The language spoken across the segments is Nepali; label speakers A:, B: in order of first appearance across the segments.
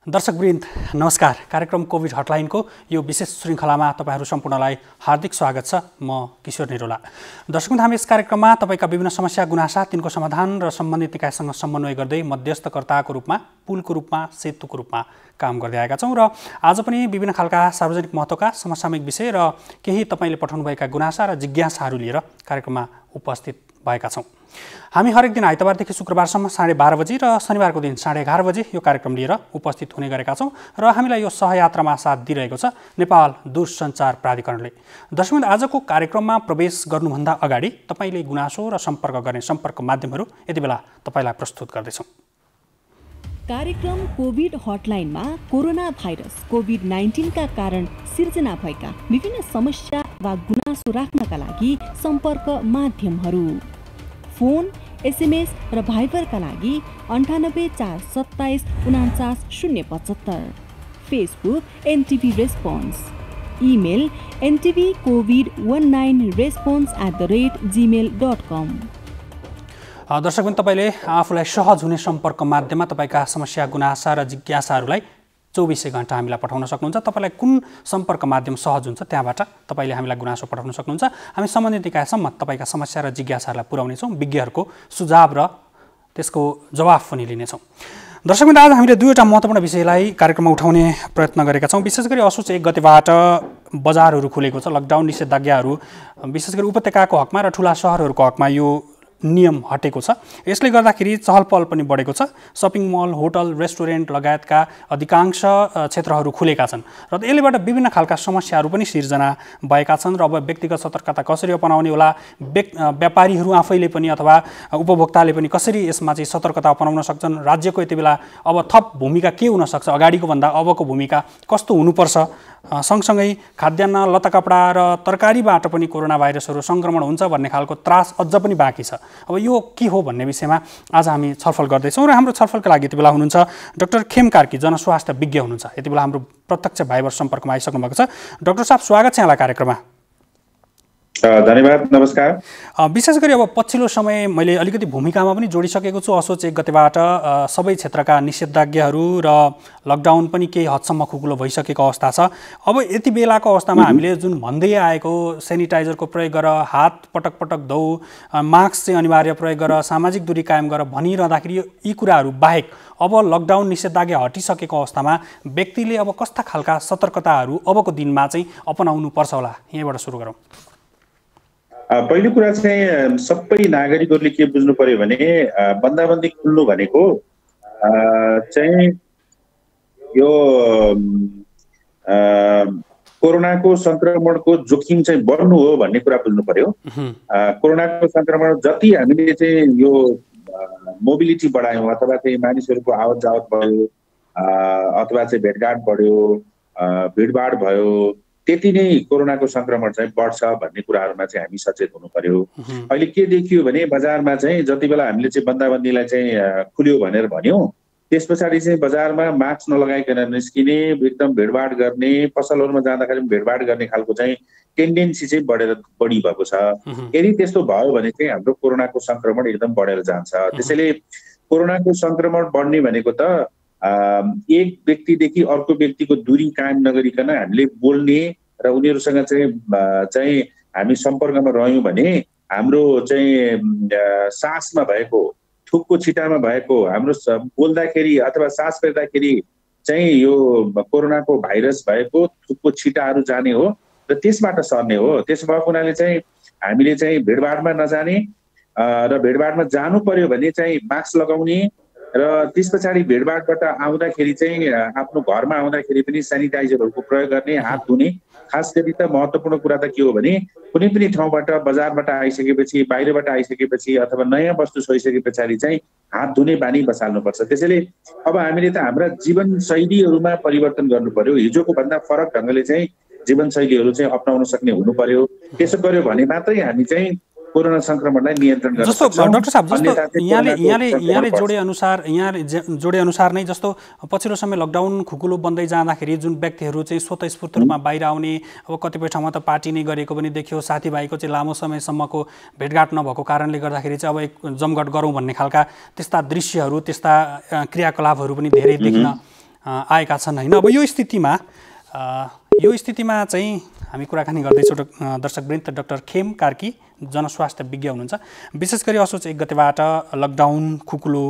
A: दर्शकवृन्द नमस्कार। कार्यक्रम कोभिड हटलाइनको यो विशेष श्रृङ्खलामा तपाईहरू सम्पूर्णलाई हार्दिक स्वागत छ। म किशोर निरोला। दर्शकवृन्द, हामी यस कार्यक्रममा तपाईका विभिन्न समस्या गुनासा तिनको समाधान र सम्बन्धित निकायसँग समन्वय गर्दै मध्यस्थकर्ताको रूपमा, पुलको रूपमा, सेतुको रूपमा काम गर्दै आएका छौँ र आज पनि विभिन्न खालका सार्वजनिक महत्त्वका समसामयिक विषय र केही तपाईले पठाउनुभएका गुनासा र जिज्ञासाहरू लिएर कार्यक्रममा उपस्थित भएका छौँ। हामी हरेक दिन आइतबारदेखि शुक्रबारसम्म 12:30 बजी र शनिबारको दिन 11:30 बजी यो कार्यक्रम लिएर उपस्थित हुने गरेका छौँ र हामीलाई यो सहयात्रामा साथ दिइरहेको छ नेपाल दूरसञ्चार प्राधिकरणले। दर्शकवृन्द, आजको कार्यक्रममा प्रवेश गर्नुभन्दा अगाडि तपाईले गुनासो र सम्पर्क गर्ने सम्पर्क माध्यमहरू यति बेला तपाईलाई प्रस्तुत गर्दैछौँ।
B: कार्यक्रम कोभिड हटलाइनमा कोरोना भाइरस कोभिड-19 का कारण सिर्जना भएका विभिन्न समस्या वा गुनासो राख्नका लागि सम्पर्क माध्यमहरू: फोन, एसएमएस र भाइबरका लागि 98 427 49 075, Facebook NTV response, email ntvcovid19response@gmail.com।
A: दर्शकवृन्द, तपाईले आफूलाई सहज हुने सम्पर्क माध्यममा तपाईका समस्या गुनासा र जिज्ञासाहरूलाई 24 घण्टा हामीलाई पठाउन सक्नुहुन्छ। तपाईलाई कुन सम्पर्क माध्यम सहज हुन्छ त्यहाँबाट तपाईले हामीलाई गुनासो पठाउन सक्नुहुन्छ। हामी सम्बन्धित निकायसम्म तपाईका समस्या र जिज्ञासाहरूलाई पुर्याउनेछौँ। विज्ञहरूको सुझाव र त्यसको जवाफ पनि लिनेछौँ। दर्शकवृन्द, आज हामीले दुईवटा महत्त्वपूर्ण विषयलाई कार्यक्रममा उठाउने प्रयत्न गरेका छौँ। विशेष गरी असोज 1 गतेबाट बजारहरू खुलेको छ। लकडाउन निषेधाज्ञाहरू विशेष गरी उपत्यकाको हकमा र ठुला सहरहरूको हकमा यो नियम हटेको छ। यसले गर्दाखेरि चहलपहल पनि बढेको छ। सपिङ मल, होटल, रेस्टुरेन्ट लगायतका अधिकांश क्षेत्रहरू खुलेका छन् र यसलेबाट विभिन्न खालका समस्याहरू पनि सिर्जना भएका छन् र अब व्यक्तिगत सतर्कता कसरी अपनाउने होला, व्यापारीहरू आफैले पनि अथवा उपभोक्ताले पनि कसरी यसमा चाहिँ सतर्कता अपनाउन सक्छन्, राज्यको यति बेला अब थप भूमिका के हुन सक्छ, अगाडिको भन्दा अबको भूमिका कस्तो हुनुपर्छ, सँगसँगै खाद्यान्न, लत्ता कपडा र तरकारीबाट पनि कोरोना भाइरसहरू सङ्क्रमण हुन्छ भन्ने खालको त्रास अझ पनि बाँकी छ। अब यो के हो भन्ने विषयमा आज हामी छलफल गर्दैछौँ र हाम्रो छलफलका लागि यति बेला हुनुहुन्छ डाक्टर खेम कार्की, जनस्वास्थ्य विज्ञ हुनुहुन्छ। यति बेला हाम्रो प्रत्यक्ष भाइबर सम्पर्कमा आइसक्नु भएको छ। डाक्टर साहब, स्वागत छ यहाँलाई कार्यक्रममा।
C: धन्यवाद, नमस्कार।
A: विशेष गरी अब पछिल्लो समय मैले अलिकति भूमिकामा पनि जोडिसकेको छु। असोज 1 गतेबाट सबै क्षेत्रका निषेधाज्ञाहरू र लकडाउन पनि केही हदसम्म खुकुलो भइसकेको अवस्था छ। अब यति बेलाको अवस्थामा हामीले जुन भन्दै आएको सेनिटाइजरको प्रयोग गर, हात पटक पटक धौ, मास्क चाहिँ अनिवार्य प्रयोग गर, सामाजिक दूरी कायम गर भनिरहँदाखेरि यी कुराहरू बाहेक अब लकडाउन निषेधाज्ञा हटिसकेको अवस्थामा व्यक्तिले अब कस्ता खालका सतर्कताहरू अबको दिनमा चाहिँ अपनाउनु पर्छ होला, यहीँबाट सुरु गरौँ।
C: पहिलो कुरा चाहिँ सबै नागरिकहरूले के बुझ्नु पर्यो भने बन्दाबन्दी खुल्नु भनेको चाहिँ यो कोरोनाको संक्रमणको जोखिम चाहिँ बढ्नु हो भन्ने कुरा बुझ्नु पर्यो। कोरोनाको संक्रमण जति हामीले चाहिँ यो मोबिलिटी बढायौँ अथवा चाहिँ मानिसहरूको आवत जावत बढ्यो अथवा चाहिँ भेटघाट बढ्यो, भिडभाड भयो, त्यति नै कोरोनाको संक्रमण चाहिँ बढ्छ भन्ने कुराहरूमा चाहिँ हामी सचेत हुनु पर्यो। अहिले के देखियो भने बजारमा चाहिँ जति बेला हामीले चाहिँ बन्दाबन्दीलाई चाहिँ खुल्यो भनेर भन्यौँ, त्यस पछाडि चाहिँ बजारमा मास्क नलगाइकन निस्किने, एकदम भिडभाड गर्ने, पसलहरूमा जाँदाखेरि भिडभाड गर्ने खालको चाहिँ टेन्डेन्सी चाहिँ बढी भएको छ। यदि त्यस्तो भयो भने चाहिँ हाम्रो कोरोनाको संक्रमण एकदम बढेर जान्छ। त्यसैले कोरोनाको संक्रमण बढ्ने भनेको त एक व्यक्तिदेखि अर्को व्यक्तिको दूरी कायम नगरिकन हामीले बोल्ने र उनीहरूसँग चाहिँ हामी सम्पर्कमा रह्यौँ भने हाम्रो चाहिँ सासमा भएको, थुकको छिटामा भएको, हाम्रो बोल्दाखेरि अथवा सास फेर्दाखेरि चाहिँ यो कोरोनाको भाइरस भएको थुकको छिटाहरू जाने हो र त्यसबाट सर्ने हो। त्यसो भएको हुनाले चाहिँ हामीले चाहिँ भिडभाडमा नजाने र भिडभाडमा जानु पर्यो भने चाहिँ मास्क लगाउने र त्यस पछाडि भिडभाडबाट आउँदाखेरि चाहिँ आफ्नो घरमा आउँदाखेरि पनि सेनिटाइजरहरूको प्रयोग गर्ने, हात धुने। खास गरी त महत्त्वपूर्ण कुरा त के हो भने कुनै पनि ठाउँबाट, बजारबाट आइसकेपछि, बाहिरबाट आइसकेपछि अथवा नयाँ वस्तु छोइसके पछाडि चाहिँ हात धुने बानी बसाल्नुपर्छ। त्यसैले अब हामीले त हाम्रा जीवनशैलीहरूमा परिवर्तन गर्नु पर्यो। हिजोको भन्दा फरक ढङ्गले चाहिँ जीवनशैलीहरू चाहिँ अपनाउन सक्ने हुनु पर्यो। त्यसो गर्यो भने मात्रै हामी चाहिँ कोरोना संक्रमणलाई नियन्त्रण गर्न
A: जस्तो डाक्टर साहब, जस्तो यहाँले जोडे अनुसार नै जस्तो पछिल्लो समय लकडाउन खुकुलो बन्दै जाँदाखेरि जुन व्यक्तिहरू चाहिँ स्वतस्फूर्त रूपमा बाहिर आउने, अब कतिपय ठाउँमा त पार्टी नै गरेको पनि देखियो, साथीभाइको चाहिँ लामो समयसम्मको भेटघाट नभएको कारणले गर्दाखेरि चाहिँ अब एक जमघट गरौँ भन्ने खालका त्यस्ता दृश्यहरू, त्यस्ता क्रियाकलापहरू पनि धेरै देख्न आएका छन् होइन। अब यो स्थितिमा चाहिँ हामी कुराकानी गर्दैछौँ दर्शकवृन्द डाक्टर खेम कार्की जनस्वास्थ्य विज्ञ हुनुहुन्छ। विशेष गरी असोज 1 गतेबाट लकडाउन खुकुलो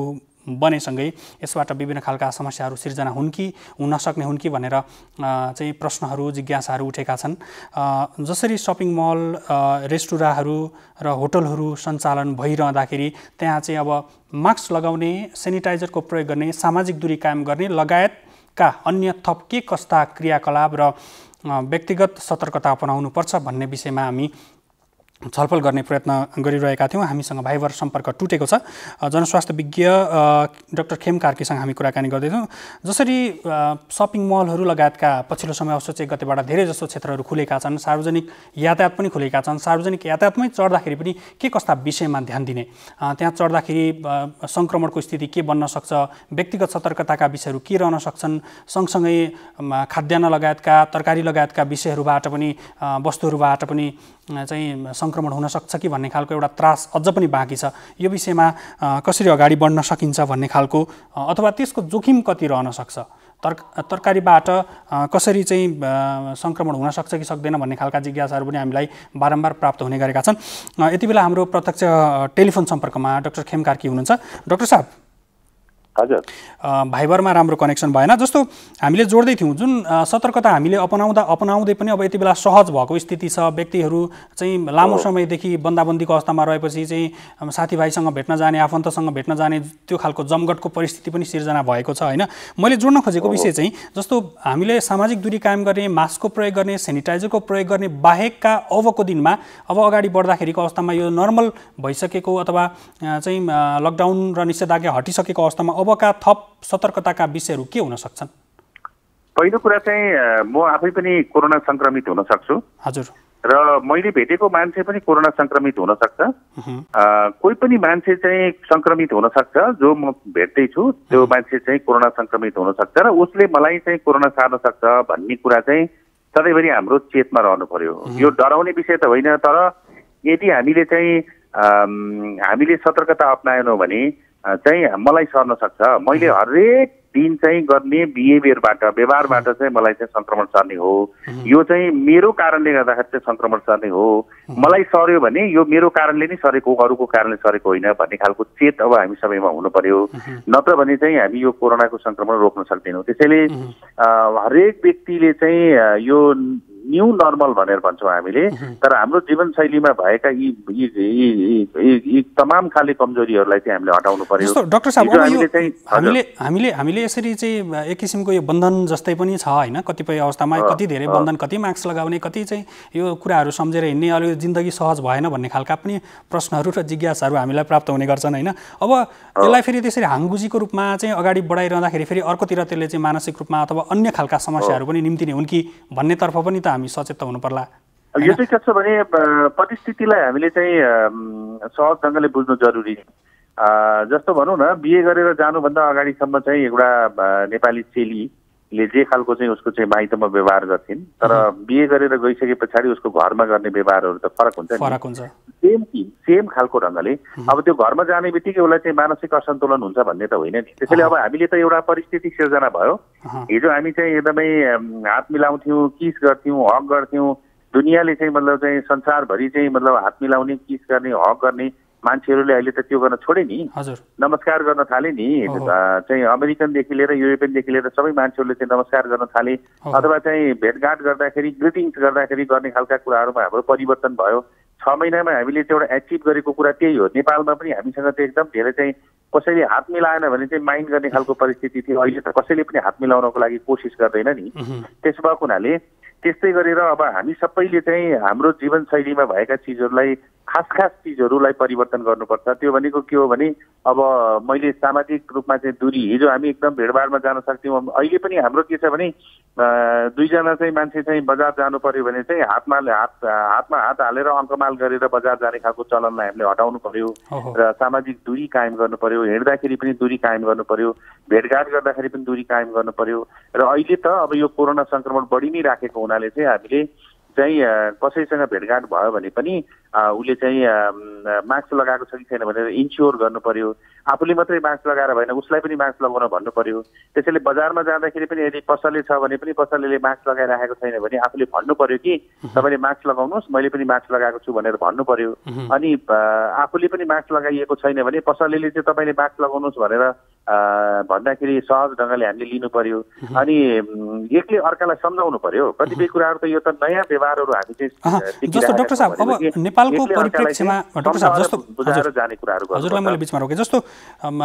A: बनेसँगै यसबाट विभिन्न खालका समस्याहरू सिर्जना हुन् कि हुन सक्ने हुन् कि भनेर चाहिँ प्रश्नहरू जिज्ञासाहरू उठेका छन्। जसरी सपिङ मल रेस्टुराँहरू र होटलहरू सञ्चालन भइरहँदाखेरि त्यहाँ चाहिँ अब मास्क लगाउने सेनिटाइजरको प्रयोग गर्ने सामाजिक दूरी कायम गर्ने लगायतका अन्य थप के कस्ता क्रियाकलाप र व्यक्तिगत सतर्कता अपनाउनुपर्छ भन्ने विषयमा हामी छलफल गर्ने प्रयत्न गरिरहेका थियौँ। हामीसँग भाइबर सम्पर्क टुटेको छ। जनस्वास्थ्य विज्ञ डाक्टर खेम कार्कीसँग हामी कुराकानी गर्दैछौँ। जसरी सपिङ मलहरू लगायतका पछिल्लो समय असोज 1 गतेबाट धेरै जसो क्षेत्रहरू खुलेका छन्, सार्वजनिक यातायात पनि खुलेका छन्। सार्वजनिक यातायातमै चढ्दाखेरि पनि के कस्ता विषयमा ध्यान दिने, त्यहाँ चढ्दाखेरि सङ्क्रमणको स्थिति के बन्न सक्छ, व्यक्तिगत सतर्कताका विषयहरू के रहन सक्छन्, सँगसँगै खाद्यान्न लगायतका तरकारी लगायतका विषयहरूबाट पनि वस्तुहरूबाट पनि चाहिँ सङ्क्रमण हुन सक्छ कि भन्ने खालको एउटा त्रास अझ पनि बाँकी छ। यो विषयमा कसरी अगाडि बढ्न सकिन्छ भन्ने खालको अथवा त्यसको जोखिम कति रहन सक्छ, तरकारीबाट कसरी चाहिँ सङ्क्रमण हुन सक्छ कि सक्दैन भन्ने खालका जिज्ञासाहरू पनि हामीलाई बारम्बार प्राप्त हुने गरेका छन्। यति बेला हाम्रो प्रत्यक्ष टेलिफोन सम्पर्कमा डाक्टर खेम कार्की हुनुहुन्छ। डाक्टर साहब,
D: हजुर,
A: भाइबरमा राम्रो कनेक्सन भएन। जस्तो हामीले जोड्दै थियौँ, जुन सतर्कता हामीले अपनाउँदै पनि अब यति बेला सहज भएको स्थिति छ। व्यक्तिहरू चाहिँ लामो समयदेखि बन्दाबन्दीको अवस्थामा रहेपछि चाहिँ साथीभाइसँग भेट्न जाने, आफन्तसँग भेट्न जाने त्यो खालको जमघटको परिस्थिति पनि सिर्जना भएको छ होइन। मैले जोड्न खोजेको विषय चाहिँ जस्तो हामीले सामाजिक दूरी कायम गर्ने, मास्कको प्रयोग गर्ने, सेनिटाइजरको प्रयोग गर्ने बाहेकका अबको दिनमा अब अगाडि बढ्दाखेरिको अवस्थामा यो नर्मल भइसकेको अथवा चाहिँ लकडाउन र निषेधाज्ञा हटिसकेको अवस्थामा अबका थप सतर्कताका विषयहरू के हुन सक्छन्?
D: पहिलो कुरा चाहिँ म आफै पनि कोरोना सङ्क्रमित हुन सक्छु।
A: हजुर।
D: र मैले भेटेको मान्छे पनि कोरोना सङ्क्रमित हुन सक्छ। कोही पनि मान्छे चाहिँ सङ्क्रमित हुन सक्छ, जो म भेट्दैछु त्यो मान्छे चाहिँ कोरोना सङ्क्रमित हुन सक्छ र उसले मलाई चाहिँ कोरोना सार्न सक्छ भन्ने कुरा चाहिँ सधैँभरि हाम्रो चेतमा रहनु पर्यो। यो डराउने विषय त होइन, तर यदि हामीले सतर्कता अप्नाएनौँ भने चाहिँ मलाई सर्न सक्छ। मैले हरेक दिन चाहिँ गर्ने व्यवहारबाट चाहिँ मलाई चाहिँ सङ्क्रमण सर्ने हो। यो चाहिँ मेरो कारणले गर्दाखेरि चाहिँ सङ्क्रमण सर्ने हो। मलाई सर्यो भने यो मेरो कारणले नै सरेको, अरूको कारणले सरेको होइन भन्ने खालको चेत अब हामी सबैमा हुनु पर्यो। नत्र भने चाहिँ हामी यो कोरोनाको सङ्क्रमण रोक्न सक्दैनौँ। त्यसैले हरेक व्यक्तिले चाहिँ यो न्यू नर्मल भनेर भन्छौँ हामीले, तर हाम्रो जीवनशैलीमा भएका यी तमाम खाले कमजोरीहरूलाई चाहिँ हामीले हटाउनु पर्यो।
A: डाक्टर साहब, हामीले यसरी चाहिँ एक किसिमको यो बन्धन जस्तै पनि छ होइन। कतिपय अवस्थामा कति धेरै बन्धन, कति मास्क लगाउने, कति चाहिँ यो कुराहरू सम्झेर हिँड्ने, अलिक जिन्दगी सहज भएन भन्ने खालका पनि प्रश्नहरू र जिज्ञासाहरू हामीलाई प्राप्त हुने गर्छन् होइन। अब यसलाई फेरि त्यसरी हाङबुजीको रूपमा चाहिँ अगाडि बढाइरहँदाखेरि फेरि अर्कोतिर त्यसले चाहिँ मानसिक रूपमा अथवा अन्य खालका समस्याहरू पनि निम्तिने हुन् कि भन्नेतर्फ पनि त हामी सचेत हुनु पर्ला।
D: यो चाहिँ कस्तो भने परिस्थितिलाई हामीले चाहिँ सहज ढङ्गले बुझ्नु जरुरी। जस्तो भनौँ न, बिहे गरेर जानुभन्दा अगाडिसम्म चाहिँ एउटा नेपाली चेलीले जे खालको चाहिँ उसको चाहिँ माइतमा व्यवहार गर्थिन्, तर बिहे गरेर गइसके पछाडि उसको घरमा गर्ने व्यवहारहरू त फरक हुन्छ नि। सेम खालको ढङ्गले अब त्यो घरमा जाने बित्तिकै उसलाई चाहिँ मानसिक असन्तुलन हुन्छ भन्ने त होइन नि। त्यसैले अब हामीले त एउटा परिस्थिति सिर्जना भयो। हिजो हामी चाहिँ एकदमै हात मिलाउँथ्यौँ, किस गर्थ्यौँ, हक गर्थ्यौँ। दुनियाँले चाहिँ मतलब चाहिँ संसारभरि चाहिँ मतलब हात मिलाउने, किस गर्ने, हक गर्ने मान्छेहरूले अहिले त त्यो गर्न छोडे नि। नमस्कार गर्न थाले नि। चाहिँ अमेरिकनदेखि लिएर युरोपियनदेखि लिएर सबै मान्छेहरूले चाहिँ नमस्कार गर्न थाले, अथवा चाहिँ भेटघाट गर्दाखेरि ग्रिटिङ्स गर्दाखेरि गर्ने खालका कुराहरूमा हाम्रो परिवर्तन भयो। 6 महिनामा हामीले चाहिँ एउटा एचिभ गरेको कुरा त्यही हो। नेपालमा पनि हामीसँग चाहिँ एकदम धेरै चाहिँ कसैले हात मिलाएन भने चाहिँ माइन्ड गर्ने खालको परिस्थिति थियो। अहिले त कसैले पनि हात मिलाउनको लागि कोसिस गर्दैन नि। त्यसो भएको हुनाले त्यस्तै गरेर अब हामी सबैले चाहिँ हाम्रो जीवनशैलीमा भएका चिजहरूलाई, खास चिजहरूलाई परिवर्तन गर्नुपर्छ। त्यो भनेको के हो भने अब मैले सामाजिक रूपमा चाहिँ दूरी, हिजो हामी एकदम भिडभाडमा जान सक्थ्यौँ, अहिले पनि हाम्रो के छ भने 2 जना चाहिँ मान्छे चाहिँ बजार जानु पर्यो भने चाहिँ हातमा हात हालेर अङ्कमाल गरेर बजार जाने खालको चलनलाई हामीले हटाउनु पर्यो र सामाजिक दूरी कायम गर्नु पर्यो। हिँड्दाखेरि पनि दूरी कायम गर्नु पर्यो, भेटघाट गर्दाखेरि पनि दूरी कायम गर्नु पर्यो। र अहिले त अब यो कोरोना सङ्क्रमण बढी नै राखेको हुनाले चाहिँ हामीले चाहिँ कसैसँग भेटघाट भयो भने पनि उसले चाहिँ मास्क लगाएको छ कि छैन भनेर इन्स्योर गर्नु पर्यो। आफूले मात्रै मास्क लगाएर भएन, उसलाई पनि मास्क लगाउन भन्नु पर्यो। त्यसैले बजारमा जाँदाखेरि पनि यदि पसलले छ भने पनि पसलले मास्क लगाइराखेको छैन भने आफूले भन्नु पर्यो कि तपाईँले मास्क लगाउनुहोस्, मैले पनि मास्क लगाएको छु भनेर भन्नु पर्यो। अनि आफूले पनि मास्क लगाइएको छैन भने पसलले चाहिँ तपाईँले मास्क लगाउनुहोस् भनेर भन्दाखेरि सहज ढङ्गले हामीले लिनु पर्यो। अनि एकले अर्कालाई सम्झाउनु पर्यो। कतिपय कुराहरू त यो त नयाँ व्यवहारहरू हामी चाहिँ
A: जस्तो डाक्टर साहब अब नेपालको परिप्रेक्ष्यमा डाक्टर साहब जस्तो
D: बुझाएर जाने कुराहरू
A: हजुरलाई मैले बिचमा रोकेँ, जस्तो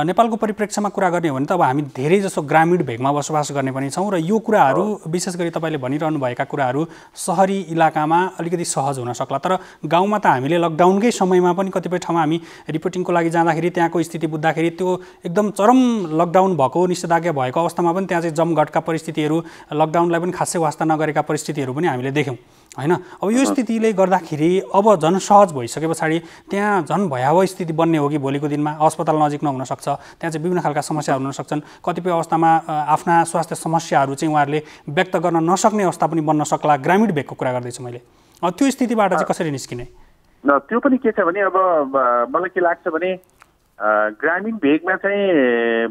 A: नेपालको परिप्रेक्ष्यमा कुरा गर्ने हो भने त अब हामी धेरै जसो ग्रामीण भेगमा बसोबास गर्ने पनि छौँ र यो कुराहरू विशेष गरी तपाईँले भनिरहनु भएका कुराहरू सहरी इलाकामा अलिकति सहज हुन सक्ला, तर गाउँमा त हामीले लकडाउनकै समयमा पनि कतिपय ठाउँमा हामी रिपोर्टिङको लागि जाँदाखेरि त्यहाँको स्थिति बुझ्दाखेरि त्यो एकदम चरम लकडाउन भएको निषेधाज्ञा भएको अवस्थामा पनि त्यहाँ चाहिँ जमघटका परिस्थितिहरू, लकडाउनलाई पनि खासै वास्ता नगरेका परिस्थितिहरू पनि हामीले देख्यौँ हैन। अब यो स्थितिले गर्दाखेरि अब झन् सहज भइसके पछाडि त्यहाँ झन् भयावह स्थिति बन्ने हो कि भोलिको दिनमा अस्पताल नजिक नहुन सक्छ, त्यहाँ चाहिँ विभिन्न खालका समस्याहरू हुन सक्छन्, कतिपय अवस्थामा आफ्ना स्वास्थ्य समस्याहरू चाहिँ उहाँहरूले व्यक्त गर्न नसक्ने अवस्था पनि बन्न सक्ला। ग्रामीण भेगको कुरा गर्दैछु मैले, त्यो स्थितिबाट चाहिँ कसरी निस्किने?
D: त्यो पनि के छ भने अब मलाई के लाग्छ भने ग्रामीण भेगमा चाहिँ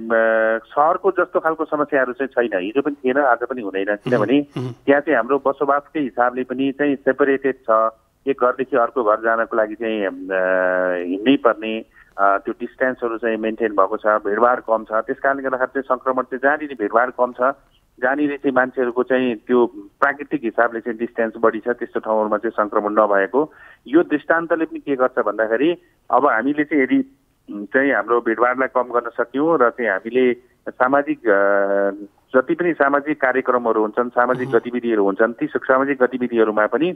D: सहरको जस्तो खालको समस्याहरू चाहिँ छैन, हिजो पनि थिएन, आज पनि हुँदैन। किनभने त्यहाँ चाहिँ हाम्रो बसोबासकै हिसाबले पनि चाहिँ सेपरेटेड छ। एक घरदेखि अर्को घर जानको लागि चाहिँ हिँड्नै पर्ने, त्यो डिस्टेन्सहरू चाहिँ मेन्टेन भएको छ, भिडभाड कम छ। त्यस कारणले गर्दाखेरि चाहिँ सङ्क्रमण चाहिँ जहाँनिर भिडभाड कम छ, जहाँनिर चाहिँ मान्छेहरूको चाहिँ त्यो प्राकृतिक हिसाबले चाहिँ डिस्टेन्स बढी छ, त्यस्तो ठाउँहरूमा चाहिँ सङ्क्रमण नभएको यो दृष्टान्तले पनि के गर्छ भन्दाखेरि अब हामीले चाहिँ यदि चाहिँ हाम्रो भिडभाडलाई कम गर्न सक्यौँ र चाहिँ हामीले सामाजिक जति पनि सामाजिक कार्यक्रमहरू हुन्छन्, सामाजिक गतिविधिहरू हुन्छन्, ती सामाजिक गतिविधिहरूमा पनि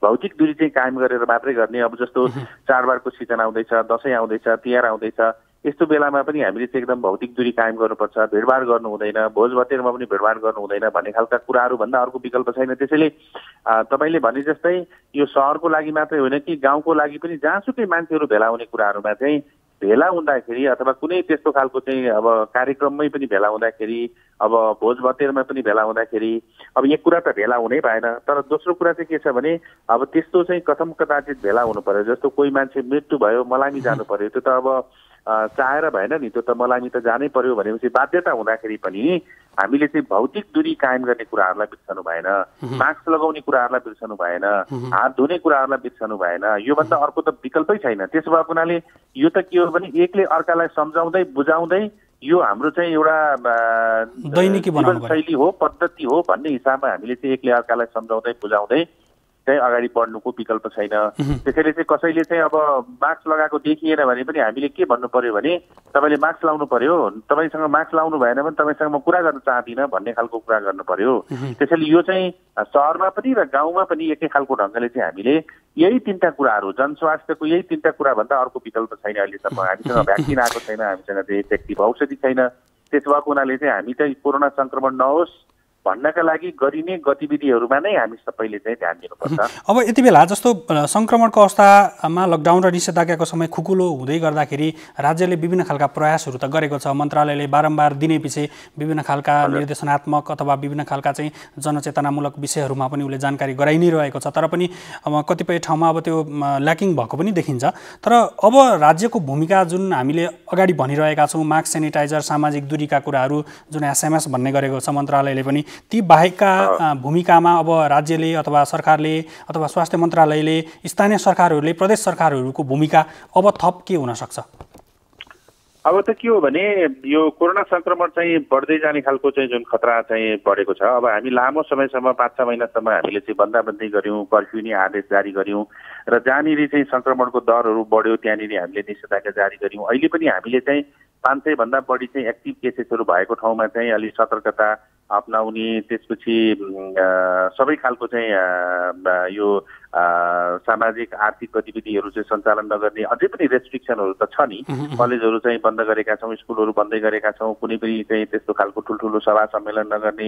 D: भौतिक दूरी चाहिँ कायम गरेर मात्रै गर्ने। अब जस्तो चाडबाडको सिजन आउँदैछ, दसैँ आउँदैछ, तिहार आउँदैछ, यस्तो बेलामा पनि हामीले चाहिँ एकदम भौतिक दूरी कायम गर्नुपर्छ, भिडभाड गर्नु हुँदैन, भोज भतेरमा पनि भिडभाड गर्नु हुँदैन भन्ने खालका कुराहरू भन्दा अर्को विकल्प छैन। त्यसैले तपाईँले भने जस्तै यो सहरको लागि मात्रै होइन कि गाउँको लागि पनि जहाँसुकै मान्छेहरू भेला हुने कुराहरूमा चाहिँ भेला हुँदाखेरि अथवा कुनै त्यस्तो खालको चाहिँ अब कार्यक्रममै पनि भेला हुँदाखेरि, अब भोज भतेरमा पनि भेला हुँदाखेरि, अब एक कुरा त भेला हुनै भएन, तर दोस्रो कुरा चाहिँ के छ भने अब त्यस्तो चाहिँ कथम कदाचित भेला हुनु पर्यो। जस्तो कोही मान्छे मृत्यु भयो, मलामी जानु पर्यो, त्यो त अब चाहेर भएन नि, त्यो त मलामी त जानै पर्यो भनेपछि बाध्यता हुँदाखेरि पनि हामीले चाहिँ भौतिक दूरी कायम गर्ने कुराहरूलाई बिर्सनु भएन, मास्क लगाउने कुराहरूलाई बिर्सनु भएन, हात धुने कुराहरूलाई बिर्सनु भएन। योभन्दा अर्को त विकल्पै छैन। त्यसो भएको हुनाले यो त के हो भने एकले अर्कालाई सम्झाउँदै बुझाउँदै यो हाम्रो चाहिँ एउटा
A: दैनिकी
D: जीवनशैली हो, पद्धति हो भन्ने हिसाबमा हामीले चाहिँ एकले अर्कालाई सम्झाउँदै बुझाउँदै चाहिँ अगाडि बढ्नुको विकल्प छैन। त्यसैले चाहिँ कसैले चाहिँ अब मास्क लगाएको देखिएन भने पनि हामीले के भन्नु पर्यो भने तपाईँले मास्क लाउनु पर्यो, तपाईँसँग मास्क लाउनु भएन भने तपाईँसँग म कुरा गर्न चाहदिनँ भन्ने खालको कुरा गर्नु पर्यो। त्यसैले यो चाहिँ सहरमा पनि र गाउँमा पनि एकै खालको ढङ्गले चाहिँ हामीले यही तीनटा कुराहरू, जनस्वास्थ्यको यही तीनटा कुरा भन्दा अर्को विकल्प छैन अहिलेसम्म। हामीसँग भ्याक्सिन आएको छैन, हामीसँग चाहिँ इफेक्टिभ औषधि छैन। त्यसो भएको हुनाले चाहिँ हामी चाहिँ कोरोना सङ्क्रमण नहोस् भन्नका लागि गरिने गतिविधिहरूमा नै हामी सबैले चाहिँ ध्यान दिनुपर्छ।
A: अब यति बेला जस्तो सङ्क्रमणको अवस्थामा लकडाउन र निषेधाज्ञाको समय खुकुलो हुँदै गर्दाखेरि राज्यले विभिन्न खालका प्रयासहरू त गरेको छ। मन्त्रालयले बारम्बार दिने पछि विभिन्न खालका निर्देशनात्मक अथवा विभिन्न खालका चाहिँ जनचेतनामूलक विषयहरूमा पनि उसले जानकारी गराइ नै रहेको छ, तर पनि कतिपय ठाउँमा अब त्यो ल्याकिङ भएको पनि देखिन्छ। तर अब राज्यको भूमिका जुन हामीले अगाडि भनिरहेका छौँ, मास्क, सेनिटाइजर, सामाजिक दूरीका कुराहरू जुन SMS भन्ने गरेको छ मन्त्रालयले पनि, ती बाहेकका भूमिकामा अब राज्यले अथवा सरकारले अथवा स्वास्थ्य मन्त्रालयले, स्थानीय सरकारहरूले, प्रदेश सरकारहरूको भूमिका अब थप के हुन सक्छ?
D: अब त के हो भने यो कोरोना सङ्क्रमण चाहिँ बढ्दै जाने खालको चाहिँ जुन खतरा चाहिँ बढेको छ, अब हामी लामो समयसम्म 5-6 महिनासम्म हामीले चाहिँ बन्दाबन्दी गऱ्यौँ, कर्फ्यू नि आदेश जारी गऱ्यौँ र जहाँनिर चाहिँ सङ्क्रमणको दरहरू बढ्यो त्यहाँनिर हामीले निषेधाज्ञा जारी गऱ्यौँ। अहिले पनि हामीले चाहिँ 500 भन्दा बढी चाहिँ एक्टिभ केसेसहरू भएको ठाउँमा चाहिँ अलि सतर्कता अपनाउने, त्यसपछि सबै खालको चाहिँ यो सामाजिक आर्थिक गतिविधिहरू चाहिँ सञ्चालन नगर्ने अझै पनि रेस्ट्रिक्सनहरू त छ नि। कलेजहरू चाहिँ बन्द गरेका छौँ, स्कुलहरू बन्दै गरेका छौँ, कुनै पनि चाहिँ त्यस्तो खालको ठुल्ठुलो सभा सम्मेलन नगर्ने,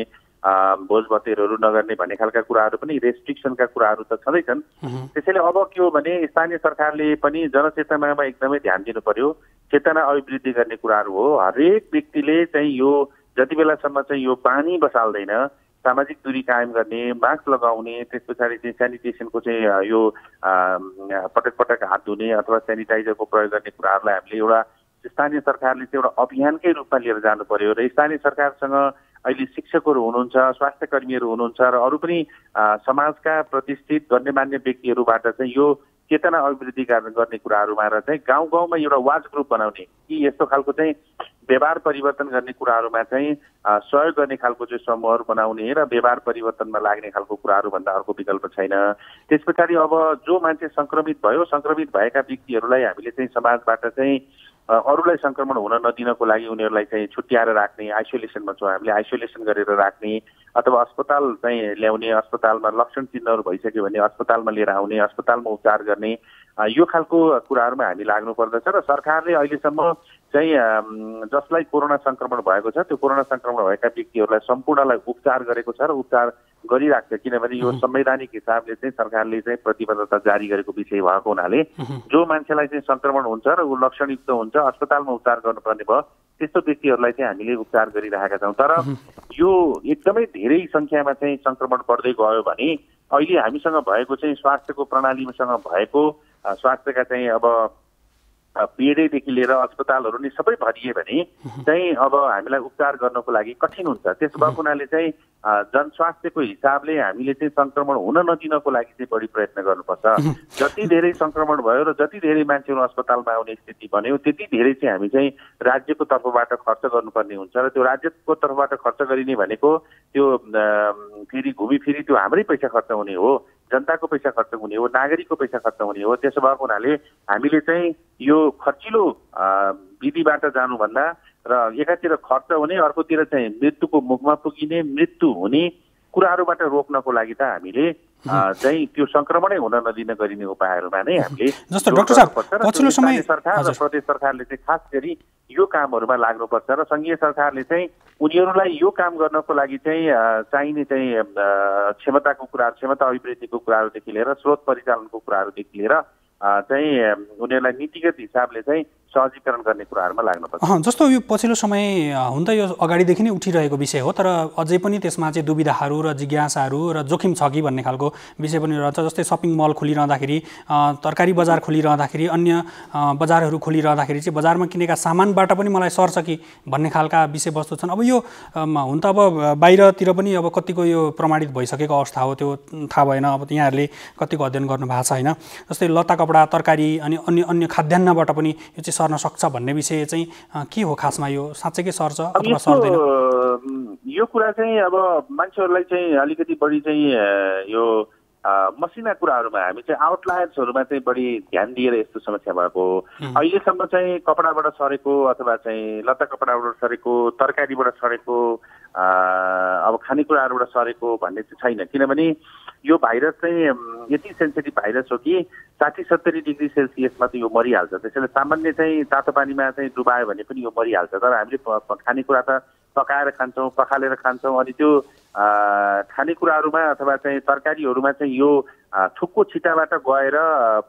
D: भोज भतेरहरू नगर्ने भन्ने खालका कुराहरू पनि रेस्ट्रिक्सनका कुराहरू त छँदैछन्। त्यसैले अब के हो भने स्थानीय सरकारले पनि जनचेतनामा एकदमै ध्यान दिनु पर्यो। चेतना अभिवृद्धि गर्ने कुराहरू हो। हरेक व्यक्तिले चाहिँ यो जति बेलासम्म चाहिँ यो बानी बसाल्दैन, सामाजिक दूरी कायम गर्ने, मास्क लगाउने, त्यस पछाडि चाहिँ सेनिटेसनको चाहिँ यो पटक पटक हात धुने अथवा सेनिटाइजरको प्रयोग गर्ने कुराहरूलाई हामीले एउटा स्थानीय सरकारले चाहिँ एउटा अभियानकै रूपमा लिएर जानु पर्यो र स्थानीय सरकारसँग अहिले शिक्षकहरू हुनुहुन्छ, स्वास्थ्य कर्मीहरू हुनुहुन्छ र अरू पनि समाजका प्रतिष्ठित गण्यमान्य व्यक्तिहरूबाट चाहिँ यो चेतना अभिवृद्धि गर्ने कुराहरूमा र चाहिँ गाउँ गाउँमा एउटा वाच ग्रुप बनाउने कि यस्तो खालको चाहिँ व्यवहार परिवर्तन गर्ने कुराहरूमा चाहिँ सहयोग गर्ने खालको चाहिँ समूहहरू बनाउने र व्यवहार परिवर्तनमा लाग्ने खालको कुराहरूभन्दा अर्को विकल्प छैन। त्यस पछाडि अब जो मान्छे सङ्क्रमित भयो, सङ्क्रमित भएका व्यक्तिहरूलाई हामीले चाहिँ समाजबाट चाहिँ अरूलाई सङ्क्रमण हुन नदिनको लागि उनीहरूलाई चाहिँ छुट्याएर राख्ने, आइसोलेसनमा छौँ हामीले, आइसोलेसन गरेर राख्ने अथवा अस्पताल चाहिँ ल्याउने, अस्पतालमा लक्षण चिन्हहरू भइसक्यो भने अस्पतालमा लिएर आउने, अस्पतालमा उपचार गर्ने, यो खालको कुराहरूमा हामी लाग्नु पर्दछ र सरकारले अहिलेसम्म चाहिँ जसलाई कोरोना सङ्क्रमण भएको छ त्यो कोरोना सङ्क्रमण भएका व्यक्तिहरूलाई सम्पूर्णलाई उपचार गरेको छ र उपचार गरिराख्छ, किनभने यो संवैधानिक हिसाबले चाहिँ सरकारले चाहिँ प्रतिबद्धता जारी गरेको विषय भएको हुनाले जो मान्छेलाई चाहिँ सङ्क्रमण हुन्छ र ऊ लक्षणयुक्त हुन्छ, अस्पतालमा उपचार गर्नुपर्ने भयो, त्यस्तो व्यक्तिहरूलाई चाहिँ हामीले उपचार गरिरहेका छौँ। तर यो एकदमै धेरै सङ्ख्यामा चाहिँ सङ्क्रमण बढ्दै गयो भने अहिले हामीसँग भएको चाहिँ स्वास्थ्यको प्रणालीसँग भएको स्वास्थ्यका चाहिँ अब बेडैदेखि लिएर अस्पतालहरू नै सबै भरिए भने चाहिँ अब हामीलाई उपचार गर्नको लागि कठिन हुन्छ। त्यसो भएको हुनाले चाहिँ जनस्वास्थ्यको हिसाबले हामीले चाहिँ सङ्क्रमण हुन नदिनको लागि चाहिँ बढी प्रयत्न गर्नुपर्छ। जति धेरै सङ्क्रमण भयो र जति धेरै मान्छेहरू अस्पतालमा आउने स्थिति बन्यो त्यति धेरै चाहिँ हामी चाहिँ राज्यको तर्फबाट खर्च गर्नुपर्ने हुन्छ र त्यो राज्यको तर्फबाट खर्च गरिने भनेको त्यो फेरि घुमिफिरी त्यो हाम्रै पैसा खर्च हुने हो, जनताको पैसा खर्च हुने हो, नागरिकको पैसा खर्च हुने हो। त्यसो भएको हुनाले हामीले चाहिँ यो खर्चिलो विधिबाट जानुभन्दा र एकातिर खर्च हुने अर्कोतिर चाहिँ मृत्युको मुखमा पुगिने, मृत्यु हुने कुराहरूबाट रोक्नको लागि त हामीले चाहिँ त्यो सङ्क्रमणै हुन नदिन गरिने उपायहरूमा नै हामीले
A: जस्तो डाक्टर साहब पछिल्लो समय
D: सरकार र प्रदेश सरकारले चाहिँ खास गरी यो कामहरूमा लाग्नुपर्छ र सङ्घीय सरकारले चाहिँ उनीहरूलाई यो काम गर्नको लागि चाहिँ चाहिने चाहिँ क्षमताको कुराहरू, क्षमता अभिवृद्धिको कुराहरूदेखि लिएर स्रोत परिचालनको कुराहरूदेखि लिएर चाहिँ उनीहरूलाई नीतिगत हिसाबले चाहिँ सहजीकरण गर्ने कुराहरूमा लाग्नुपर्छ।
A: जस्तो यो पछिल्लो समय हुन त यो अगाडिदेखि नै उठिरहेको विषय हो, तर अझै पनि त्यसमा चाहिँ दुविधाहरू र जिज्ञासाहरू र जोखिम छ कि भन्ने खालको विषय पनि रहन्छ। जस्तै सपिङ मल खोलिरहँदाखेरि, तरकारी बजार खोलिरहँदाखेरि, अन्य बजारहरू खोलिरहँदाखेरि चाहिँ बजारमा किनेका सामानबाट पनि मलाई सर्छ कि भन्ने खालका विषयवस्तु छन्। अब यो हुन त अब बाहिरतिर पनि अब कतिको यो प्रमाणित भइसकेको अवस्था हो, त्यो थाहा भएन। अब यहाँहरूले कतिको अध्ययन गर्नु भएको छ होइन, जस्तै लत्ता कपडा, तरकारी अनि अन्य खाद्यान्नबाट पनि यो चाहिँ सर्न सक्छ भन्ने विषय चाहिँ के हो खासमा? यो साँच्चैकै सर्छ अथवा सर्दैन?
D: यो कुरा चाहिँ अब मान्छेहरूलाई चाहिँ अलिकति बढी चाहिँ यो मसिना कुराहरूमा हामी चाहिँ आउटलायर्सहरूमा चाहिँ बढी ध्यान दिएर यस्तो समस्या भएको हो। अहिलेसम्म चाहिँ कपडाबाट सरेको अथवा चाहिँ लत्ता कपडाबाट सरेको, तरकारीबाट सरेको, अब खानेकुराहरूबाट सरेको भन्ने चाहिँ छैन, किनभने यो भाइरस चाहिँ यति सेन्सिटिभ भाइरस हो कि 60-70 डिग्री सेल्सियसमा त यो मरिहाल्छ। त्यसैले सामान्य चाहिँ तातो पानीमा चाहिँ डुबायो भने पनि यो मरिहाल्छ। तर हामीले खानेकुरा त पकाएर खान्छौँ, पखालेर खान्छौँ, अनि त्यो खानेकुराहरूमा अथवा चाहिँ तरकारीहरूमा चाहिँ यो थुक्को छिटाबाट गएर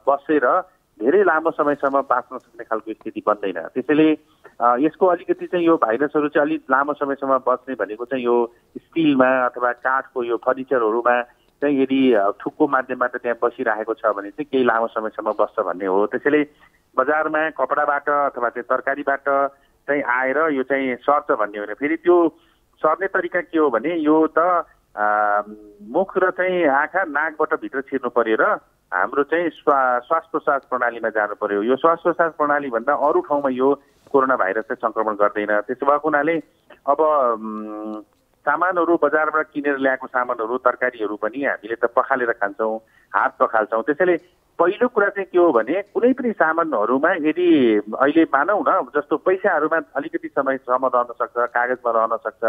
D: बसेर धेरै लामो समयसम्म बाँच्न सक्ने खालको स्थिति बन्दैन। त्यसैले यसको अलिकति चाहिँ यो भाइरसहरू चाहिँ अलिक लामो समयसम्म बस्ने भनेको चाहिँ यो स्टिलमा अथवा काठको यो फर्निचरहरूमा चाहिँ यदि थुक्को माध्यमबाट त्यहाँ बसिरहेको छ भने चाहिँ केही लामो समयसम्म बस्छ भन्ने हो। त्यसैले बजारमा कपडाबाट अथवा चाहिँ तरकारीबाट चाहिँ आएर यो चाहिँ सर्छ भन्ने हो भने फेरि त्यो सर्ने तरिका के हो भने यो त मुख र चाहिँ आँखा नाकबाट भित्र छिर्नु पर्यो र हाम्रो चाहिँ श्वास प्रश्वास प्रणालीमा जानु पर्यो। यो श्वास प्रश्वास प्रणालीभन्दा अरू ठाउँमा यो कोरोना भाइरस चाहिँ सङ्क्रमण गर्दैन। त्यसो भएको हुनाले अब सामानहरू बजारबाट किनेर ल्याएको सामानहरू, तरकारीहरू पनि हामीले त पखालेर खान्छौँ, हात पखाल्छौँ। त्यसैले पहिलो कुरा चाहिँ के हो भने कुनै पनि सामानहरूमा यदि अहिले मानौँ न जस्तो पैसाहरूमा अलिकति समयसम्म रहन सक्छ, कागजमा रहन सक्छ,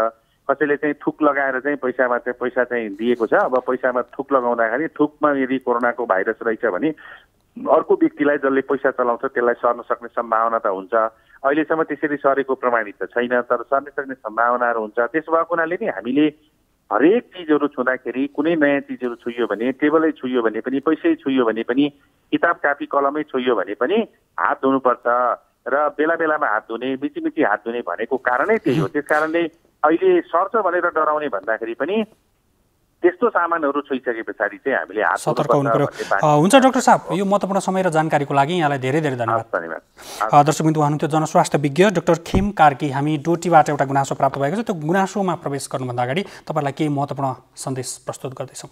D: कसैले चाहिँ थुक लगाएर चाहिँ पैसा चाहिँ दिएको छ। अब पैसामा थुक लगाउँदाखेरि थुकमा यदि कोरोनाको भाइरस रहेछ भने अर्को व्यक्तिलाई जसले पैसा चलाउँछ त्यसलाई सर्न सक्ने सम्भावना त हुन्छ। अहिलेसम्म त्यसरी सरेको प्रमाणित त छैन, तर सर्न सक्ने सम्भावनाहरू हुन्छ। त्यसो भएको हुनाले नि हामीले हरेक चिजहरू छुँदाखेरि कुनै नयाँ चिजहरू छुइयो भने, टेबलै छुइयो भने पनि, पैसै छुइयो भने पनि, किताब कापी कलमै छुइयो भने पनि हात धुनुपर्छ र बेला बेलामा हात धुने, मिची हात धुने भनेको कारणै त्यही हो। त्यस कारणले अहिले सर्छ भनेर डराउने भन्दाखेरि पनि त्यस्तो सामानहरू छोइसके पछाडि चाहिँ हामीले हात
A: सतर्क हुनु पर्यो। हुन्छ डाक्टर साहब, यो महत्त्वपूर्ण समय र जानकारीको लागि यहाँलाई धेरै धेरै धन्यवाद। दर्शकबिन्दु हुनुहुन्थ्यो जनस्वास्थ्य विज्ञ डाक्टर खेम कार्की। हामी डोटीबाट एउटा गुनासो प्राप्त भएको छ, त्यो गुनासोमा प्रवेश गर्नुभन्दा अगाडि तपाईँलाई केही महत्त्वपूर्ण सन्देश प्रस्तुत गर्दैछौँ।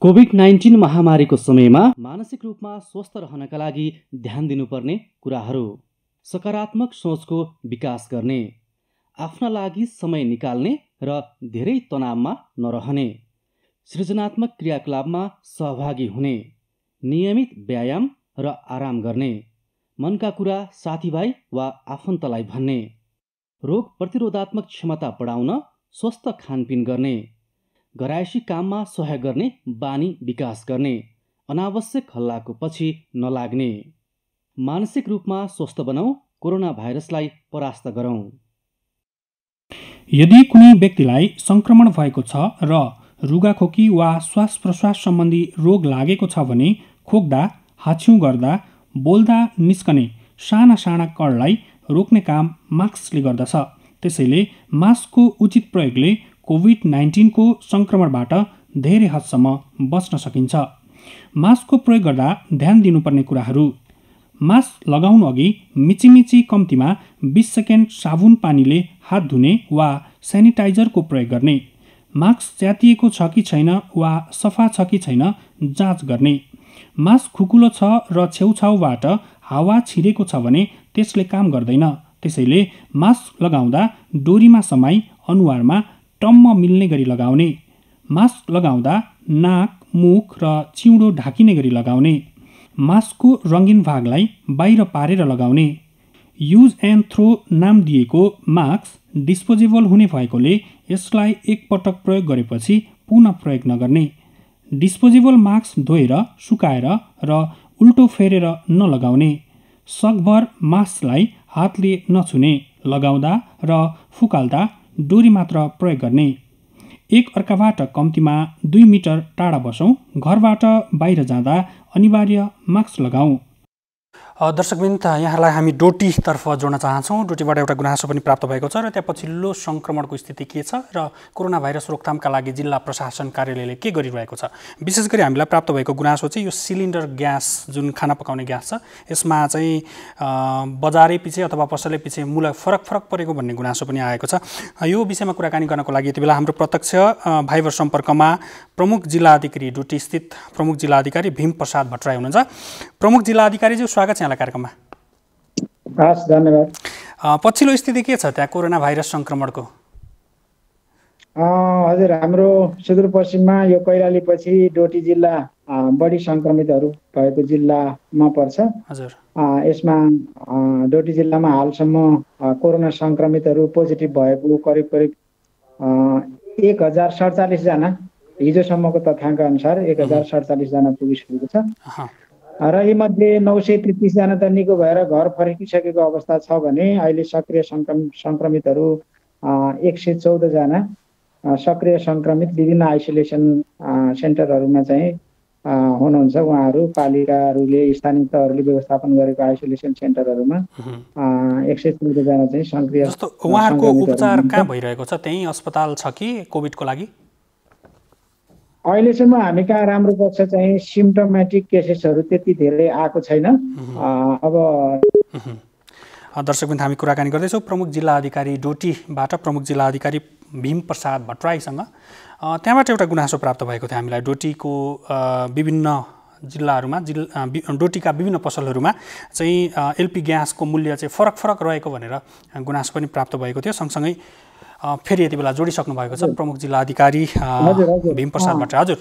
E: कोभिड-19 महामारीको समयमा मानसिक रूपमा स्वस्थ रहनका लागि ध्यान दिनुपर्ने कुराहरू: सकारात्मक सोचको विकास गर्ने, आफ्ना लागि समय निकाल्ने र धेरै तनावमा नरहने, सृजनात्मक क्रियाकलापमा सहभागी हुने, नियमित व्यायाम र आराम गर्ने, मनका कुरा साथीभाइ वा आफन्तलाई भन्ने, रोग प्रतिरोधात्मक क्षमता बढाउन स्वस्थ खानपिन गर्ने, घरायसी काममा सहयोग गर्ने बानी विकास गर्ने, अनावश्यक हल्लाको पछि नलाग्ने। मानसिक रूपमा स्वस्थ बनाऊ, कोरोना भाइरसलाई परास्त गरौँ।
A: यदि कुनै व्यक्तिलाई सङ्क्रमण भएको छ र रुगाखोकी वा श्वास प्रश्वास सम्बन्धी रोग लागेको छ भने खोक्दा, हाछ्यौँ गर्दा, बोल्दा निस्कने साना साना कणलाई रोक्ने काम मास्कले गर्दछ। त्यसैले मास्कको उचित प्रयोगले कोभिड-19 को सङ्क्रमणबाट धेरै हदसम्म बच्न सकिन्छ। मास्कको प्रयोग गर्दा ध्यान दिनुपर्ने कुराहरू: मास्क लगाउनु अघि मिचिमिची कम्तीमा 20 सेकेन्ड साबुन पानीले हात धुने वा सेनिटाइजरको प्रयोग गर्ने, मास्क च्यातिएको छ कि छैन वा सफा छ कि छैन जाँच गर्ने, मास्क खुकुलो छ र छेउछाउबाट हावा छिरेको छ भने त्यसले काम गर्दैन। त्यसैले मास्क लगाउँदा डोरीमा समाई अनुहारमा टम्म मिल्ने गरी लगाउने, मास्क लगाउँदा नाक, मुख र चिउँडो ढाकिने गरी लगाउने, मास्कको रङ्गीन भागलाई बाहिर पारेर लगाउने, युज एन्ड थ्रो नाम दिएको मास्क डिस्पोजेबल हुने भएकोले यसलाई एकपटक प्रयोग गरेपछि पुनः प्रयोग नगर्ने, डिस्पोजेबल मास्क धोएर सुकाएर र उल्टो फेरेर नलगाउने, सकभर मास्कलाई हातले नछुने, लगाउँदा र फुकाल्दा डोरी मात्र प्रयोग गर्ने, एक अर्काबाट कम्तीमा 2 मिटर टाढा बसौँ, घरबाट बाहिर जाँदा अनिवार्य मास्क लगाऊ। दर्शकवृन्द, यहाँलाई हामी डोटीतर्फ जोड्न चाहन्छौँ। डोटीबाट एउटा गुनासो पनि प्राप्त भएको छ र त्यहाँ पछिल्लो सङ्क्रमणको स्थिति के छ र कोरोना भाइरस रोकथामका लागि जिल्ला प्रशासन कार्यालयले के गरिरहेको छ। विशेष गरी हामीलाई प्राप्त भएको गुनासो चाहिँ यो सिलिन्डर ग्यास, जुन खाना पकाउने ग्यास छ, यसमा चाहिँ बजारै पछि अथवा पसलै पछि मूल्य फरक परेको भन्ने गुनासो पनि आएको छ। यो विषयमा कुराकानी गर्नको लागि यति बेला हाम्रो प्रत्यक्ष भाइबर सम्पर्कमा प्रमुख जिल्ला अधिकारी, डोटी स्थित प्रमुख जिल्ला अधिकारी भीम प्रसाद भट्टराई हुनुहुन्छ। प्रमुख जिल्ला अधिकारीज्यू, स्वागत छ कार्यक्रममा।
F: हस्, धन्यवाद।
A: पछिल्लो स्थिति के छ त्यहाँ कोरोना भाइरस सङ्क्रमणको?
F: हजुर, हाम्रो सुदूरपश्चिममा यो कैलाली पछि डोटी जिल्ला बढी सङ्क्रमितहरू भएको जिल्लामा पर्छ।
A: हजुर,
F: यसमा डोटी जिल्लामा हालसम्म कोरोना सङ्क्रमितहरू पोजिटिभ भएको करिब 1047 जना, हिजोसम्मको तथ्याङ्क अनुसार 1047 जना पुगिसकेको छ र यीमध्ये 933 जना त निको भएर घर फर्किसकेको अवस्था छ भने अहिले सक्रिय सङ्क्रमितहरू 114 जना सक्रिय सङ्क्रमित विभिन्न आइसोलेसन सेन्टरहरूमा चाहिँ हुनुहुन्छ। उहाँहरू पालिकाहरूले, स्थानीय तहहरूले व्यवस्थापन गरेको आइसोलेसन सेन्टरहरूमा 114 जना चाहिँ सक्रिय।
A: उहाँहरूको उपचार कहाँ भइरहेको छ? त्यही अस्पताल छ कि कोभिडको लागि?
F: अहिलेसम्म हामी कहाँ राम्रो पक्ष चाहिँ सिम्टोमेटिक केसेसहरू त्यति धेरै आएको छैन। अब
A: दर्शकवृन्द, हामी कुराकानी गर्दैछौँ प्रमुख जिल्ला अधिकारी डोटीबाट प्रमुख जिल्ला अधिकारी भीम प्रसाद भट्टराईसँग। त्यहाँबाट एउटा गुनासो प्राप्त भएको थियो हामीलाई। डोटीको विभिन्न जिल्लाहरूमा डोटीका विभिन्न पसलहरूमा चाहिँ एलपी ग्यासको मूल्य चाहिँ फरक रहेको भनेर गुनासो पनि प्राप्त भएको थियो। सँगसँगै फेरि यति बेला जोडिसक्नु भएको छ प्रमुख जिल्ला अधिकारी भीम प्रसाद भट्टराई। हजुर,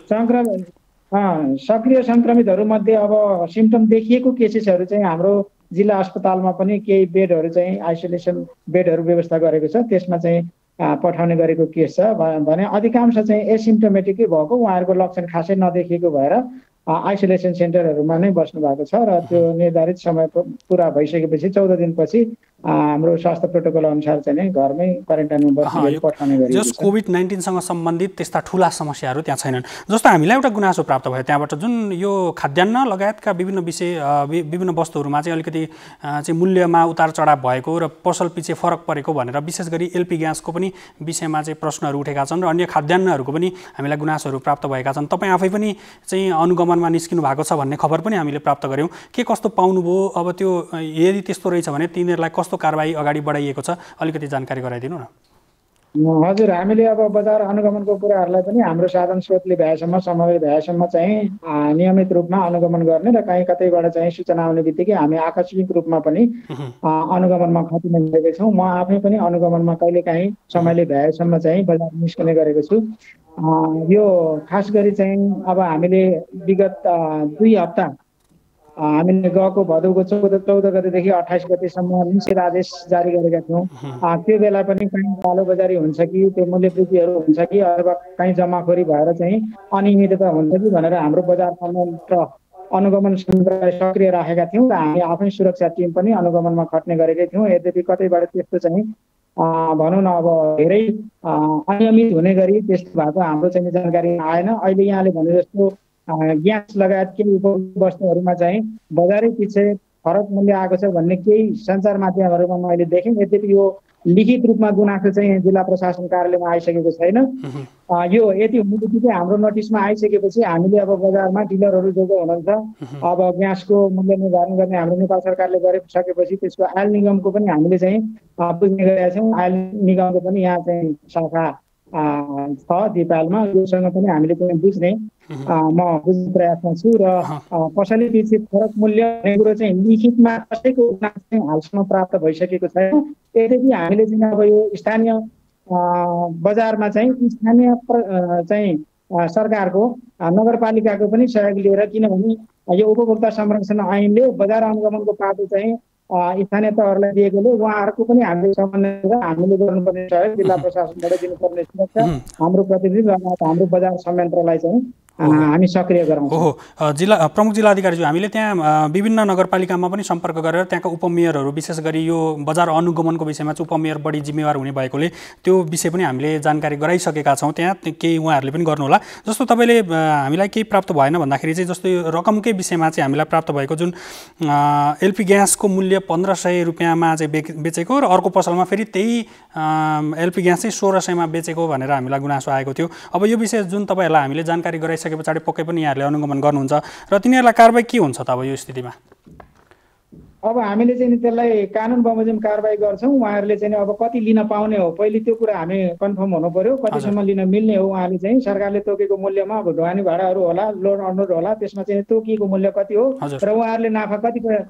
F: सक्रिय सङ्क्रमितहरूमध्ये अब सिम्टम देखिएको केसेसहरू चाहिँ हाम्रो जिल्ला अस्पतालमा पनि केही बेडहरू चाहिँ आइसोलेसन बेडहरू व्यवस्था गरेको छ। त्यसमा चाहिँ पठाउने गरेको केस छ भने अधिकांश चाहिँ एसिम्टोमेटिकै भएको, उहाँहरूको लक्षण खासै नदेखिएको भएर आइसोलेसन सेन्टरहरूमा नै बस्नु भएको छ र त्यो निर्धारित समय पुरा भइसकेपछि 14 दिनपछि हाम्रो स्वास्थ्य प्रोटोकल अनुसार चाहिँ नै घरमै क्वारेन्टाइनमा बस्ने पठाउने गरिएको छ।
A: जस कोभिड-19सँग सम्बन्धित त्यस्ता ठुला समस्याहरू त्यहाँ छैनन्। जस्तो हामीलाई एउटा गुनासो प्राप्त भयो त्यहाँबाट, जुन यो खाद्यान्न लगायतका विभिन्न वस्तुहरूमा चाहिँ अलिकति चाहिँ मूल्यमा उतार चढाव भएको र पसल पछि फरक परेको भनेर विशेष गरी एलपी ग्यासको पनि विषयमा चाहिँ प्रश्नहरू उठेका छन् र अन्य खाद्यान्नहरूको पनि हामीलाई गुनासोहरू प्राप्त भएका छन्। तपाईँ आफै पनि चाहिँ अनुगमनमा निस्किनु भएको छ भन्ने खबर पनि हामीले प्राप्त गऱ्यौँ। के कस्तो पाउनुभयो? अब त्यो यदि त्यस्तो रहेछ भने तिनीहरूलाई कस्तो कारबाही अगाडि बढाइएको छ, अलिकति जानकारी गराइदिनु न।
F: हजुर, हामीले अब बजार अनुगमनको कुराहरूलाई पनि हाम्रो साधन स्रोतले भ्याएसम्म समय भ्याएसम्म चाहिँ नियमित रूपमा अनुगमन गर्ने र कहीँ कतैबाट चाहिँ सूचना आउने बित्तिकै हामी आकस्मिक रूपमा पनि अनुगमनमा खटिने गरेका छौँ। म आफै पनि अनुगमनमा कहिलेकाहीँ समयले भ्याएसम्म चाहिँ बजार निस्कने गरेको छु। यो खास गरी चाहिँ अब हामीले विगत 2 हप्ता हामीले गएको भदौको 14 गतेदेखि 28 गतेसम्म निषेध आदेश जारी गरेका थियौँ। त्यो बेला पनि कहीँ कालोबजारी हुन्छ कि त्यो मूल्य वृद्धिहरू हुन्छ कि अथवा कहीँ जमाखोरी भएर चाहिँ अनियमितता हुन्छ कि भनेर हाम्रो बजार संयन्त्र अनुगमन संयन्त्रलाई सक्रिय राखेका थियौँ र हामी आफै सुरक्षा टिम पनि अनुगमनमा खट्ने गरेकै थियौँ। यद्यपि कतैबाट त्यस्तो चाहिँ भनौँ न अब धेरै अनियमित हुने गरी त्यस्तो भएको हाम्रो चाहिँ जानकारी आएन। अहिले यहाँले भने जस्तो ग्यास लगायत केही उपवस्तुहरूमा चाहिँ बजारै पछि फरक मूल्य आएको छ भन्ने केही सञ्चार माध्यमहरूमा मैले देखेँ। यद्यपि यो लिखित रूपमा गुनासो चाहिँ जिल्ला प्रशासन कार्यालयमा आइसकेको छैन। यो यति हुने बित्तिकै हाम्रो नोटिसमा आइसकेपछि हामीले अब बजारमा डिलरहरू जो हुनुहुन्छ अब ग्यासको मूल्य निर्धारण गर्ने हाम्रो नेपाल सरकारले गरिसकेपछि त्यसको आयल निगमको पनि हामीले चाहिँ बुझ्ने गरेका छौँ। आयल निगमको पनि यहाँ चाहिँ शाखा छ दिपालमा, योसँग पनि हामीले पनि बुझ्ने म बुझ्ने प्रयासमा छु र कसैले पछि फरक मूल्य भन्ने कुरो चाहिँ लिखितमा कसैको चाहिँ हालसम्म प्राप्त भइसकेको छैन। यद्यपि हामीले चाहिँ अब यो स्थानीय बजारमा चाहिँ स्थानीय चाहिँ सरकारको नगरपालिकाको पनि सहयोग लिएर, किनभने यो उपभोक्ता संरक्षण ऐनले बजार अनुगमनको पाटो चाहिँ स्थानीय तहहरूलाई दिएकोले उहाँहरूको पनि हामीले समन्वय गरेर हामीले गर्नुपर्ने सहयोग जिल्ला प्रशासनबाट दिनुपर्ने सुरक्षा हाम्रो प्रतिनिधि हाम्रो बजार संयन्त्रलाई चाहिँ हामी सक्रिय गराउँछौँ।
A: जिल्ला प्रमुख जिल्लाधिकारीज्यू, हामीले त्यहाँ विभिन्न नगरपालिकामा पनि सम्पर्क गरेर त्यहाँका उपमेयरहरू विशेष गरी यो बजार अनुगमनको विषयमा चाहिँ उपमेयर बढी जिम्मेवार हुने भएकोले त्यो विषय पनि हामीले जानकारी गराइसकेका छौँ। त्यहाँ केही उहाँहरूले पनि गर्नुहोला। जस्तो तपाईँले हामीलाई केही प्राप्त भएन भन्दाखेरि चाहिँ जस्तो यो रकमकै विषयमा चाहिँ हामीलाई प्राप्त भएको जुन एलपी ग्यासको मूल्य 1500 रुपियाँमा चाहिँ बेचेको र अर्को पसलमा फेरि त्यही एलपी ग्यास चाहिँ 1600मा बेचेको भनेर हामीलाई गुनासो आएको थियो। अब यो विषय जुन तपाईँहरूलाई हामीले जानकारी गराइसके पछाडि पक्कै पनि यहाँहरूले अनुगमन गर्नुहुन्छ र तिनीहरूलाई कारबाही के हुन्छ त अब यो स्थितिमा?
F: अब हामीले चाहिँ त्यसलाई कानुन बमोजिम कारबाही गर्छौँ। उहाँहरूले चाहिँ अब कति लिन पाउने हो पहिले त्यो कुरा हामी कन्फर्म हुनु पर्यो। कतिसम्म लिन मिल्ने हो उहाँले चाहिँ सरकारले तोकेको मूल्यमा अब ढुवानी भाडाहरू होला, लोन अनलोड होला, त्यसमा चाहिँ तोकिएको मूल्य कति हो र उहाँहरूले नाफा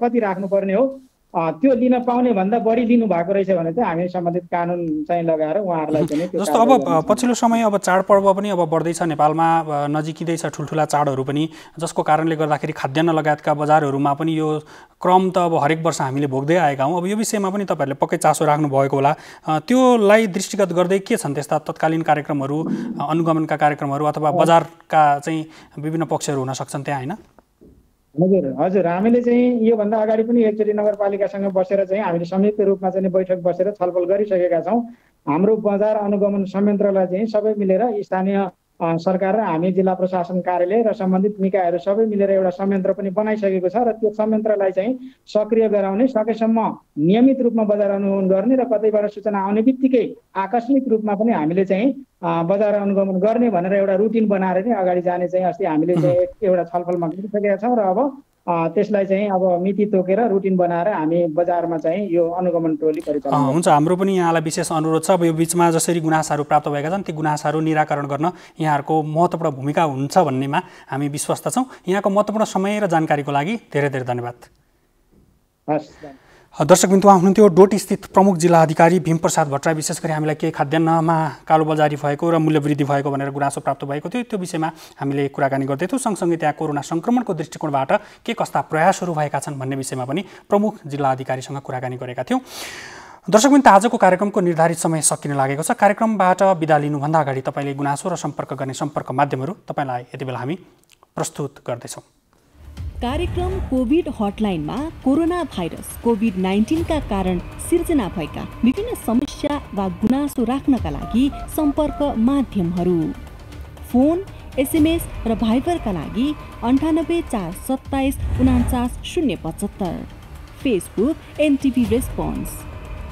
F: कति राख्नुपर्ने हो त्यो लिन पाउने भन्दा बढी लिनु भएको रहेछ भने चाहिँ हामी सम्बन्धित कानुन चाहिँ लगाएर उहाँहरूलाई चाहिँ
A: जस्तो अब पछिल्लो समय अब चाडपर्व पनि अब बढ्दैछ नेपालमा, नजिकिँदैछ ठुल्ठुला चाडहरू पनि, जसको कारणले गर्दाखेरि खाद्यान्न लगायतका बजारहरूमा पनि यो क्रम त अब हरेक वर्ष हामीले भोग्दै आएका हौँ। अब यो विषयमा पनि तपाईँहरूले पक्कै चासो राख्नु भएको होला। त्योलाई दृष्टिगत गर्दै के छन् त्यस्ता तत्कालीन कार्यक्रमहरू, अनुगमनका कार्यक्रमहरू अथवा बजारका चाहिँ विभिन्न पक्षहरू हुन सक्छन् त्यहाँ, होइन?
F: हजुर, हामीले चाहिँ योभन्दा अगाडि पनि एकचोटि नगरपालिकासँग बसेर चाहिँ हामीले संयुक्त रूपमा चाहिँ बैठक बसेर छलफल गरिसकेका छौँ। हाम्रो बजार अनुगमन संयन्त्रलाई चाहिँ सबै मिलेर स्थानीय सरकार र हामी जिल्ला प्रशासन कार्यालय र सम्बन्धित निकायहरू सबै मिलेर एउटा संयन्त्र पनि बनाइसकेको छ र त्यो संयन्त्रलाई चाहिँ सक्रिय गराउने, सकेसम्म नियमित रूपमा बजार अनुगमन गर्ने र कतैबाट सूचना आउने बित्तिकै आकस्मिक रूपमा पनि हामीले चाहिँ बजार अनुगमन गर्ने भनेर एउटा रुटिन बनाएर नै अगाडि जाने चाहिँ अस्ति हामीले चाहिँ एउटा छलफलमा गरिसकेका छौँ र अब त्यसलाई चाहिँ अब मिति तोकेर रुटिन बनाएर हामी बजारमा चाहिँ यो अनुगमन टोली परिचालन
A: हुन्छ। हाम्रो पनि यहाँलाई विशेष अनुरोध छ, अब यो बिचमा जसरी गुनासाहरू प्राप्त भएका छन् ती गुनासाहरू निराकरण गर्न यहाँहरूको महत्त्वपूर्ण भूमिका हुन्छ भन्नेमा हामी विश्वस्त छौँ। यहाँको महत्त्वपूर्ण समय र जानकारीको लागि धेरै धेरै धन्यवाद। दर्शकबिन्दु, हुनुहुन्थ्यो डोटी स्थित प्रमुख जिल्ला अधिकारी भीमप्रसाद भट्टराई। विशेष गरी हामीलाई केही खाद्यान्नमा कालोबजारी भएको र मूल्यवृद्धि भएको भनेर गुनासो प्राप्त भएको थियो, त्यो विषयमा हामीले कुराकानी गर्दैथ्यौँ। सँगसँगै त्यहाँ कोरोना सङ्क्रमणको दृष्टिकोणबाट के कस्ता प्रयासहरू भएका छन् भन्ने विषयमा पनि प्रमुख जिल्ला अधिकारीसँग कुराकानी गरेका थियौँ। दर्शकबिन्दु, आजको कार्यक्रमको निर्धारित समय सकिन लागेको छ। कार्यक्रमबाट बिदा लिनुभन्दा अगाडि तपाईँले गुनासो र सम्पर्क गर्ने सम्पर्क माध्यमहरू तपाईँलाई यति बेला हामी प्रस्तुत गर्दैछौँ।
B: कार्यक्रम कोभिड हटलाइनमा कोरोना भाइरस कोभिड-19 का कारण सिर्जना भएका विभिन्न समस्या वा गुनासो राख्नका लागि सम्पर्क माध्यमहरू फोन, एसएमएस र भाइबरका लागि 98 427 49 075, Facebook NTV response,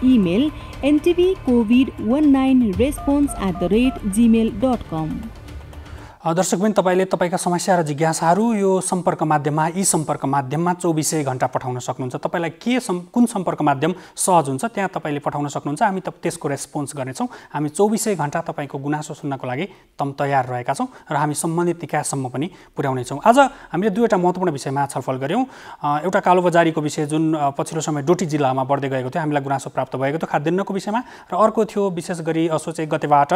B: email ntvcovid19response@gmail.com।
A: दर्शकबिन तपाईले तपाईका समस्या र जिज्ञासाहरू यो सम्पर्क माध्यममा सम्पर्क माध्यममा 24 घण्टा पठाउन सक्नुहुन्छ। तपाईलाई कुन सम्पर्क माध्यम सहज हुन्छ त्यहाँ तपाईले पठाउन सक्नुहुन्छ। हामी त्यसको रेस्पोन्स गर्नेछौँ। हामी 24 घण्टा तपाईको गुनासो सुन्नको लागि तयार रहेका छौँ र हामी सम्बन्धित निकायसम्म पनि पुर्याउनेछौँ। आज हामीले दुईवटा महत्त्वपूर्ण विषयमा छलफल गर्यौँ। एउटा कालोबजारीको विषय जुन पछिल्लो समय डोटी जिल्लामा बढ्दै गएको थियो, हामीलाई गुनासो प्राप्त भएको थियो खाद्यान्नको विषयमा, र अर्को थियो विशेष गरी असोज 1 गतेबाट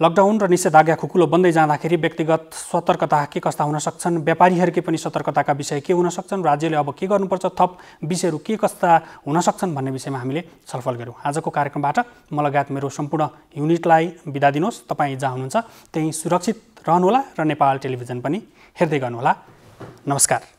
A: लकडाउन र निषेधाज्ञा खुकुलो बन्दै जाँदाखेरि व्यक्तिगत सतर्कता के कस्ता हुन सक्छन्, व्यापारीहरूकै पनि सतर्कताका विषय के हुन सक्छन्, राज्यले अब के गर्नुपर्छ, थप विषयहरू के कस्ता हुन सक्छन् भन्ने विषयमा हामीले छलफल गर्यौँ। आजको कार्यक्रमबाट म लगायत मेरो सम्पूर्ण युनिटलाई बिदा दिनुहोस्। तपाईँ जहाँ हुनुहुन्छ त्यहीँ सुरक्षित रहनुहोला र नेपाल टेलिभिजन पनि हेर्दै गर्नुहोला। नमस्कार।